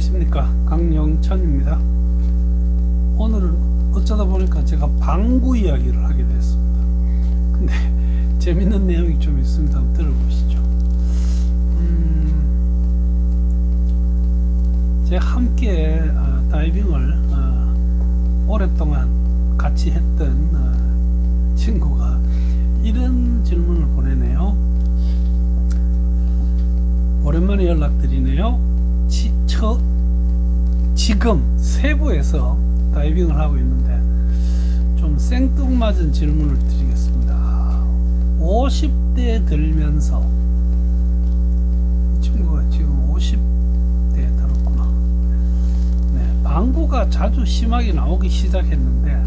안녕하십니까, 강영천입니다. 오늘은 어쩌다 보니까 제가 방구 이야기를 하게 됐습니다. 근데 재밌는 내용이 좀 있습니다. 한번 들어보시죠. 제가 함께 다이빙을 오랫동안 같이 했던 친구가 이런 질문을 보내네요. 오랜만에 연락드리네요. 지금 세부에서 다이빙을 하고 있는데 좀 생뚱맞은 질문을 드리겠습니다. 50대 들면서, 이 친구가 지금 50대에 들었구나. 네, 방구가 자주 심하게 나오기 시작했는데,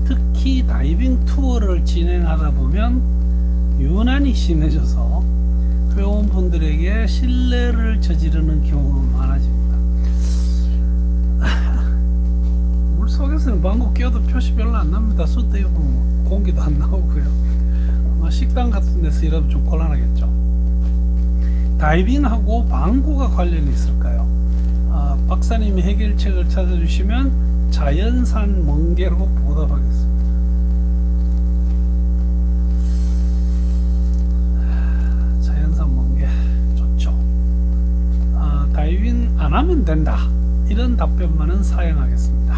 특히 다이빙 투어를 진행하다 보면 유난히 심해져서 회원분들에게 신뢰를 저지르는 경우가 많아집니다. 물속에서는 방구 껴도 표시 별로 안 납니다. 수도 입으면 공기도 안 나오고요. 식당 같은 데서 일하면 좀 곤란하겠죠. 다이빙하고 방구가 관련이 있을까요? 박사님이 해결책을 찾아주시면 자연산 멍게로 보답하겠습니다. 다이빙 안 하면 된다, 이런 답변만은 사양하겠습니다.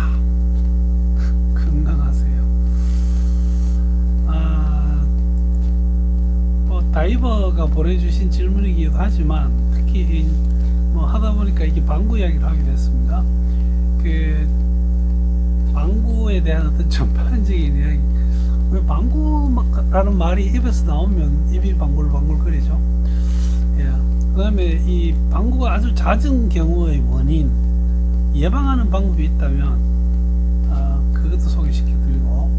건강하세요. 다이버가 보내주신 질문이기도 하지만, 특히 하다 보니까 이게 방구 이야기를 하게 됐습니다. 그 방구에 대한 어떤 전반적인 이야기. 왜 방구라는 말이 입에서 나오면 입이 방글방글 거리죠. 그 다음에 이 방구가 아주 잦은 경우의 원인, 예방하는 방법이 있다면 그것도 소개시켜드리고,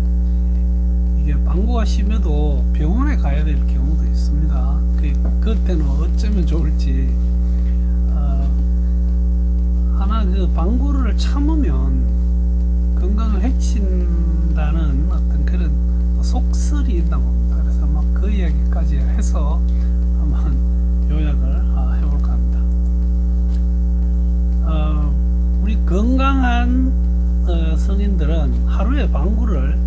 이게 방구가 심해도 병원에 가야 될 경우도 있습니다. 그때는 어쩌면 좋을지. 하나, 그 방구를 참으면 건강을 해친다는 어떤 그런 속설이 있다고 봅니다. 그래서 그 이야기까지 해서 한번 요약을 해볼까 합니다. 우리 건강한 성인들은 하루에 방구를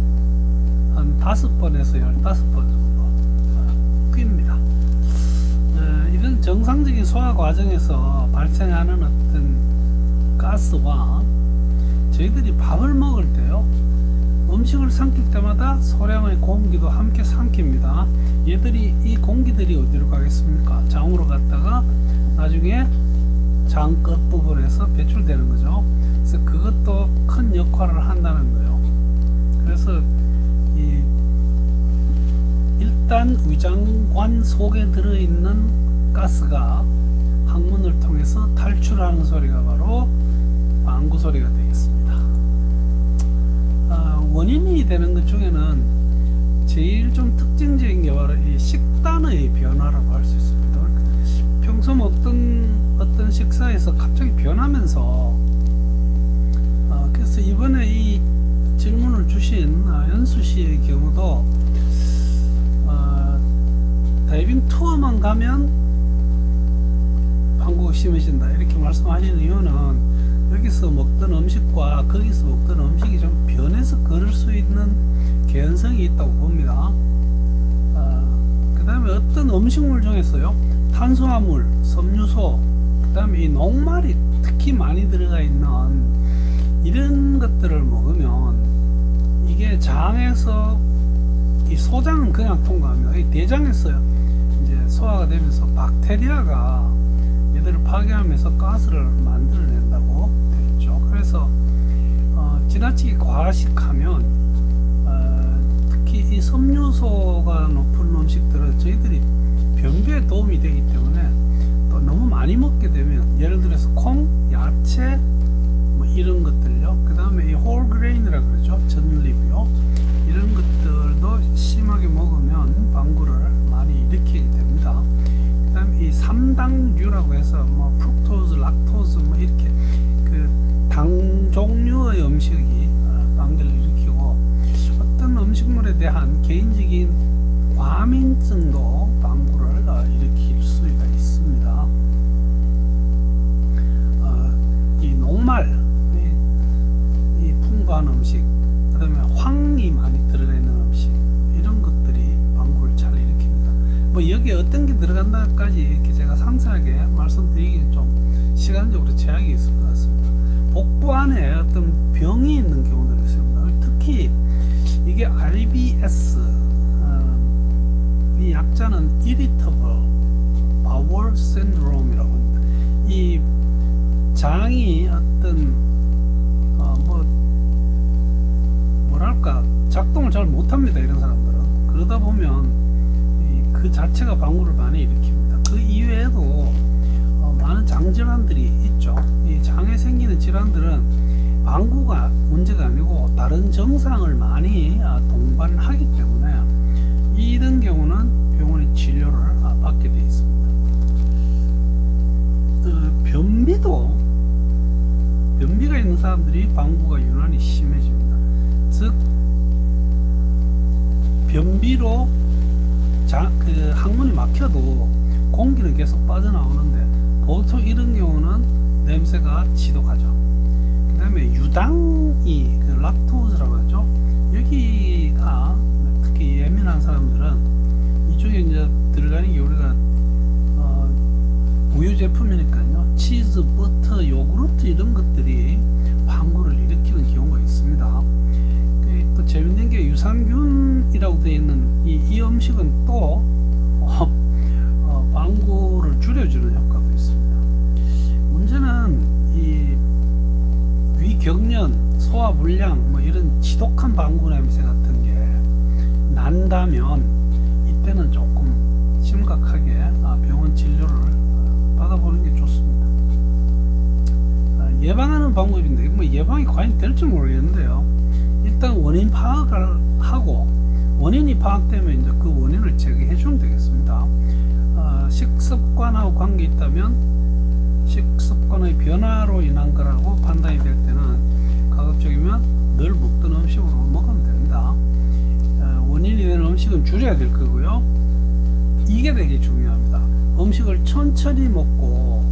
한 5번에서 15번 정도 튑니다. 이런 정상적인 소화 과정에서 발생하는 어떤 가스와, 저희들이 밥을 먹을 때요, 음식을 삼킬 때마다 소량의 공기도 함께 삼킵니다. 이 공기들이 어디로 가겠습니까? 장으로 갔다가 나중에 장 끝부분에서 배출되는 거죠. 그래서 그것도 큰 역할을 한다는 거예요. 그래서 일단 위장관 속에 들어있는 가스가 항문을 통해서 탈출하는 소리가 바로 방구 소리가 되겠습니다. 원인이 되는 것 중에는 제일 좀 특징적인 게 바로 이 식단의 변화라고 할 수 있습니다. 평소 먹던 어떤 식사에서 갑자기 변하면서, 그래서 이번에 이 질문을 주신 연수 씨의 경우도 다이빙 투어만 가면 방구가 심해진다, 이렇게 말씀하시는 이유는 여기서 먹던 음식과 거기서 먹던 음식이 좀 변해서 그럴 수 있는 개연성이 있다고 봅니다. 그 다음에 어떤 음식물 중에서요, 탄수화물, 섬유소, 그 다음에 이 녹말이 특히 많이 들어가 있는 이런 것들을 먹으면 이게 장에서, 이 소장은 그냥 통과합니다. 이 대장에서 이제 소화가 되면서 박테리아가 얘들을 파괴하면서 가스를 만들어낸다고 되어 있죠. 그래서 지나치게 과식하면, 특히 이 섬유소가 높은 음식들은 저희들이 변비에 도움이 되기 때문에 또 너무 많이 먹게 되면, 예를 들어서 콩, 야채, 이런 것들요, 그 다음에 이 홀그레인이라고 그러죠, 전립이요, 이런 것들도 심하게 먹으면 방구를 많이 일으키게 됩니다. 그 다음에 이 삼당류라고 해서 프룩토즈, 락토즈 이렇게 그 당 종류의 음식이 방귀를 일으키고, 어떤 음식물에 대한 개인적인 과민증도 방구를 일으킬 수가 있습니다. 들어간다까지 이렇게 제가 상세하게 말씀드리기는 좀 시간적으로 제약이 있을 것 같습니다. 복부 안에 어떤 병이 있는 경우들이 있습니다. 특히 이게 RBS, 이 약자는 Irritable Bowel Syndrome이라고 합니다. 이 장이 어떤 뭐랄까 작동을 잘 못합니다. 이런 사람들은. 그러다 보면 그 자체가 방구를 많이 일으킵니다. 그 이외에도 많은 장질환들이 있죠. 이 장에 생기는 질환들은 방구가 문제가 아니고 다른 증상을 많이 동반하기 때문에 이런 경우는 병원에 치료를 받게 되어 있습니다. 변비가 있는 사람들이 방구가 유난히 심해집니다. 즉 변비로 그 항문이 막혀도 공기는 계속 빠져나오는데 보통 이런 경우는 냄새가 지독하죠. 그 다음에 유당이 그 락토즈라고 하죠. 여기가 특히 예민한 사람들은 이쪽에 이제 들어가는 게 우리가 우유 제품이니까요. 치즈, 버터, 요구르트 이런 것들이 방구를 일으키는 경우가 있습니다. 또 재밌는 게 유산균이라고 되어 있는 이 음식은 또 방구를 줄여주는 효과도 있습니다. 문제는 이 위경련, 소화불량 뭐 이런 지독한 방구 냄새 같은 게 난다면 이때는 조금 심각하게 병원 진료를 받아보는 게 좋습니다. 예방하는 방법인데 뭐 예방이 과연 될지 모르겠는데요. 일단 원인 파악을 하고 원인이 파악되면 이제 그 원인을 제거해 주면 되겠습니다. 식습관하고 관계 있다면 식습관의 변화로 인한 거라고 판단이 될 때는 가급적이면 늘 먹던 음식으로 먹으면 됩니다. 원인이 되는 음식은 줄여야 될 거고요. 이게 되게 중요합니다. 음식을 천천히 먹고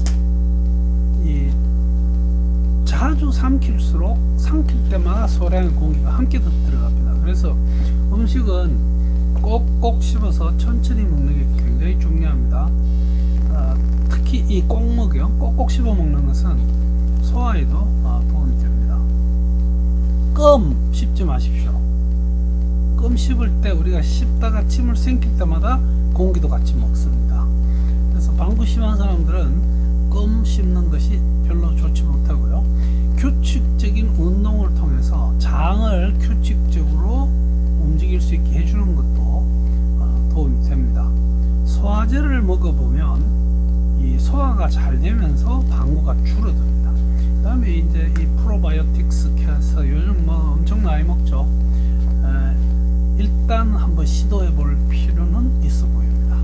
자주 삼킬수록 삼킬 때마다 소량의 공기가 함께 들어갑니다. 그래서 음식은 꼭꼭 씹어서 천천히 먹는 게 굉장히 중요합니다. 특히 이 꼭먹이요, 꼭꼭 씹어 먹는 것은 소화에도 도움이 됩니다. 껌 씹지 마십시오. 껌 씹을 때 우리가 씹다가 침을 삼킬 때마다 공기도 같이 먹습니다. 그래서 방구 심한 사람들은 껌 씹는 것이 별로 좋지 못하고요. 규칙적인 운동을 통해서 장을 규칙적으로 움직일 수 있게 해주는 것도 도움이 됩니다. 소화제를 먹어보면 이 소화가 잘 되면서 방구가 줄어듭니다. 그 다음에 이제 이 프로바이오틱스 켜서 요즘 뭐 엄청 많이 먹죠. 일단 한번 시도해 볼 필요는 있어 보입니다.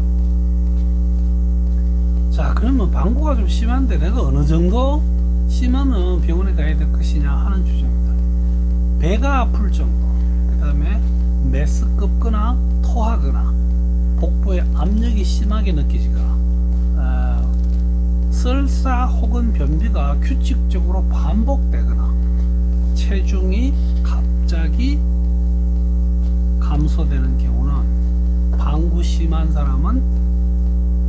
자, 그러면 방구가 좀 심한데 내가 어느 정도 심하면 병원에 가야 될 것이냐 하는 주제입니다. 배가 아플 정도, 그 다음에 메스껍거나 토하거나 복부에 압력이 심하게 느껴지거나 설사 혹은 변비가 규칙적으로 반복되거나 체중이 갑자기 감소되는 경우는 방구 심한 사람은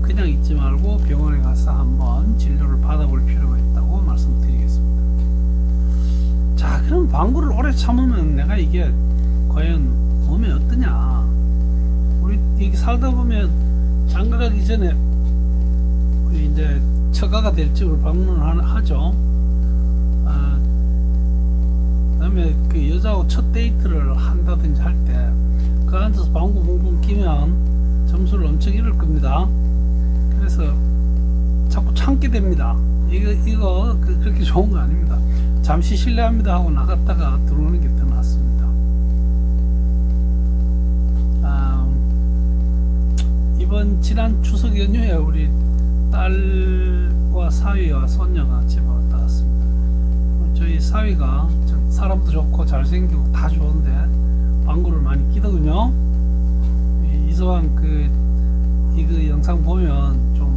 그냥 있지 말고 병원에 가서 한번 진료를 받아볼 필요가 있다고 말씀드리겠습니다. 자, 그럼 방구를 오래 참으면 내가 이게 과연 몸에 어떠냐? 우리 이게 살다 보면 장가 가기 전에 우리 이제 처가가 될 집을 방문을 하죠. 그다음에 그 여자하고 첫 데이트를 한다든지 할 때 그 앉아서 방구 붕붕 끼면 점수를 엄청 잃을 겁니다. 그래서 자꾸 참게 됩니다. 이거 그렇게 좋은 거 아닙니다. 잠시 실례합니다 하고 나갔다가 들어오는 게 더 낫습니다. 이번 지난 추석 연휴에 우리 딸과 사위와 손녀가 집에 왔다 갔습니다. 저희 사위가 사람도 좋고 잘생기고 다 좋은데 방구를 많이 끼더군요. 이소한 이거 영상 보면 좀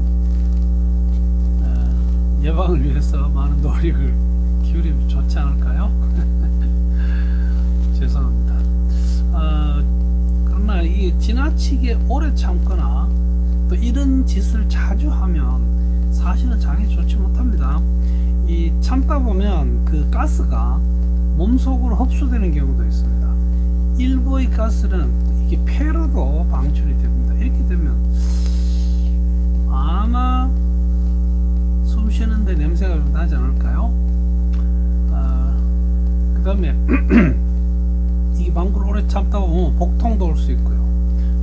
예방을 위해서 많은 노력을 기울이면 좋지 않을까요? 죄송합니다. 그러나 이게 지나치게 오래 참거나 또 이런 짓을 자주 하면 사실은 장에 좋지 못합니다. 이 참다 보면 그 가스가 몸속으로 흡수되는 경우도 있습니다. 일부의 가스는 이게 폐로도 방출이 됩니다. 이렇게 되면 아마 숨 쉬는데 냄새가 좀 나지 않을까요? 그 다음에 이 방구를 오래 참다 보면 복통도 올 수 있고요.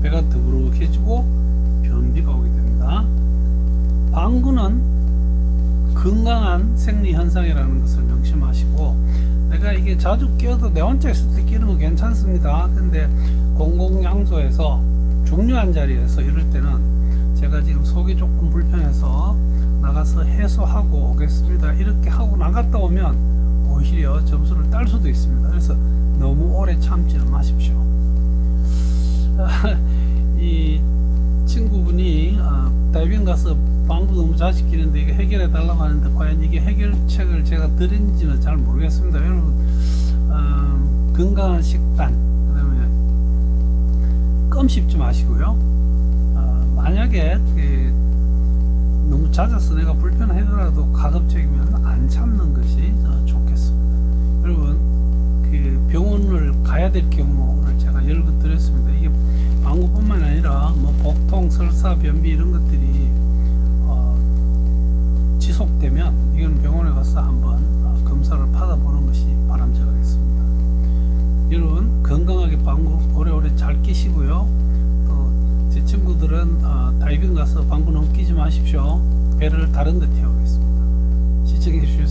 배가 더부룩해지고 변비가 오게 됩니다. 방구는 건강한 생리 현상이라는 것을 명심하시고, 내가 이게 자주 끼어도 내 혼자 있을 때 끼는 거 괜찮습니다. 근데 공공장소에서 중요한 자리에서 이럴 때는 제가 지금 속이 조금 불편해서 나가서 해소하고 오겠습니다, 이렇게 하고 나갔다 오면 오히려 점수를 딸 수도 있습니다. 그래서 너무 오래 참지는 마십시오. 이 친구분이 다이빙 가서 방구 너무 자주 끼는데 이게 해결해 달라고 하는데, 과연 이게 해결책을 제가 드린지는 잘 모르겠습니다. 여러분, 건강한 식단, 그 다음에 껌 씹지 마시고요. 만약에 너무 잦아서 내가 불편하더라도 가급적이면 안 참는 것이 좋겠습니다. 여러분, 그 병원을 가야 될 경우를 제가 여러 번 드렸습니다. 이게 방구뿐만 아니라 뭐 복통, 설사, 변비 이런 것들이 지속되면 이건 병원에 가서 한번 검사를 받아보는 것이 바람직하겠습니다. 여러분, 건강하게 방구 오래오래 잘 끼시고요. 또 제 친구들은 다이빙 가서 방구 너무 끼지 마십시오. 배를 다른 데 태우겠습니다. 시청해 주셔서